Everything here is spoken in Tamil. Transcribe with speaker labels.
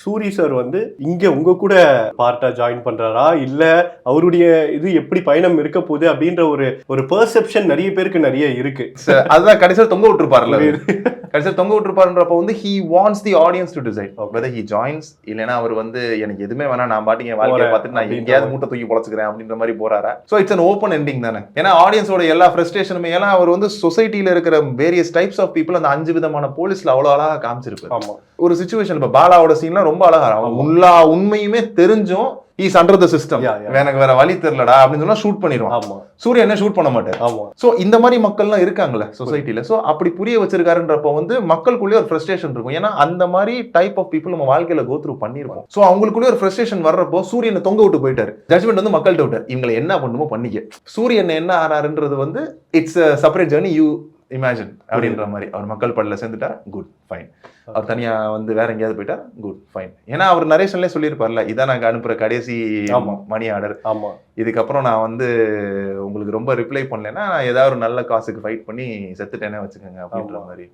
Speaker 1: சூரி சார் வந்து இங்க உங்க கூட பார்ட்டா ஜாயின் பண்றாரா இல்ல அவருடைய இது எப்படி பயணம் இருக்க போகுது அப்படின்ற ஒரு பெர்செப்ஷன் நிறைய பேருக்கு நிறைய இருக்கு.
Speaker 2: அதுதான் கடைசியில் தொங்க விட்டுருப்பாருல, கடைசியில் தொங்க விட்டுருப்பாருன்றப்ப வந்து he wants the audience to decide whether he joins இல்லைன்னா அவர் வந்து எனக்கு எதுவுமே வேணாம் நான் பாட்டிங்க வாழ்க்கையை பார்த்துட்டு நான் எங்கேயாவது மூட்டை தூக்கி பொழைச்சுக்கிறேன் அப்படின்ற மாதிரி போறாரா. So it's an open ending தானே. ஏன்னா ஆடியன்ஸோட எல்லா ஃப்ரஸ்ட்ரேஷனுமே ஏன்னா அவர் வந்து சொசைட்டில இருக்கிற வேரியஸ் டைப்ஸ் ஆஃப் பீப்புள் அந்த 5 விதமான போலீஸ்ல அவ்வளோ அழகா காமிச்சிருப்பாரு. ஒரு சிச்சுவேஷன் இப்ப பாலாவோட சீன்லாம் ரொம்ப அழகா எல்லா உண்மையுமே தெரிஞ்சும் இஸ் அண்டர் தி சிஸ்டம், எனக்கு வேற வழி தெரியலடா அப்படின்னு சொன்னா ஷூட் பண்ணிடுவான். சூரியன் என்ன ஷூட் பண்ண மாட்டாரு. சோ இந்த மாதிரி மக்கள்லாம் இருக்காங்கல்ல சொசைட்டில. சோ அப்படி புரிய வச்சிருக்காருன்றப்ப வந்து மக்களுக்குள்ளே ஒரு ஃப்ரஸ்ட்ரேஷன் இருக்கும். ஏன்னா அந்த மாதிரி டைப் ஆஃப் பீப்புள் நம்ம வாழ்க்கையில கோ த்ரூ பண்ணிருப்போம். சோ அவங்களுக்குள்ளே ஒரு ஃப்ரஸ்ட்ரேஷன் வர்றப்போ சூரியனை தொங்க விட்டு போயிட்டாரு. ஜட்மெண்ட் வந்து மக்கள்கிட்ட விட்டார், இவங்களை என்ன பண்ணுமோ பண்ணிக்க. சூரியன் என்ன ஆறாருன்றது வந்து it's separate journey, you imagine அப்படின்ற மாதிரி. அவர் மக்கள் படல சேர்ந்துட்டா குட் ஃபைன், அவர் தனியா வந்து வேற எங்கேயாவது போயிட்டா குட் ஃபைன். ஏன்னா அவர் நரேஷன்லேயே சொல்லியிருப்பார்ல, இதான் நாங்கள் அனுப்புற கடைசி மணி ஆர்டர், இதுக்கப்புறம் நான் வந்து உங்களுக்கு ரொம்ப ரிப்ளை பண்ணலைன்னா ஏதாவது ஒரு நல்ல காசுக்கு ஃபைட் பண்ணி செத்துட்டேனே வச்சுக்கோங்க அப்படின்ற மாதிரி.